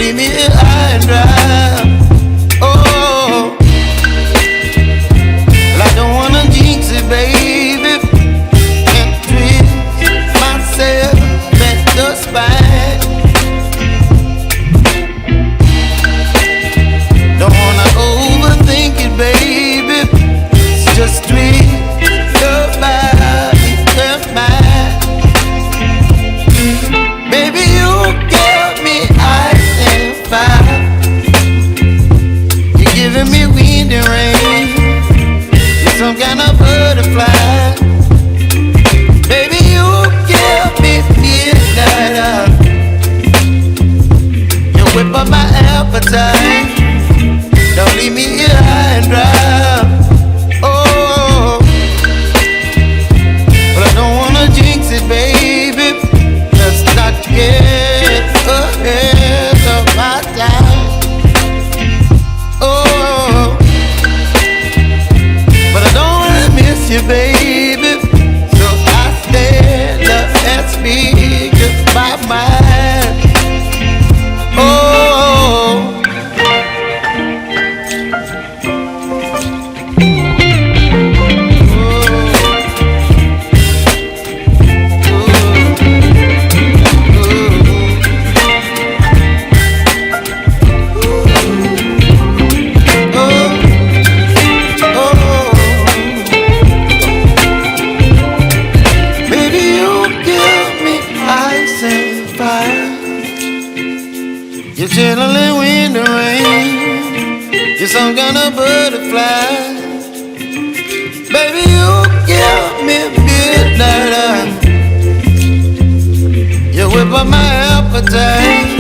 leave me here high and dry. Oh, well, I don't wanna jinx it, baby, and twist myself at the spine. Don't wanna overthink it, baby. It's just twist your body, your mind. Baby, you give me ice and fire. You're giving me wind and rain. You're some kind of butterfly. Baby, you give me midnight. You whip up my appetite. Don't leave me here high and dry. Oh, but I don't wanna jinx it, baby. Let's not get ahead of my time. Oh, but I don't wanna miss you, baby. So I stand up and speak my mind. Oh. You're chilling wind and rain. You're some kind of butterfly. Baby, you give me midnight. You whip up my appetite.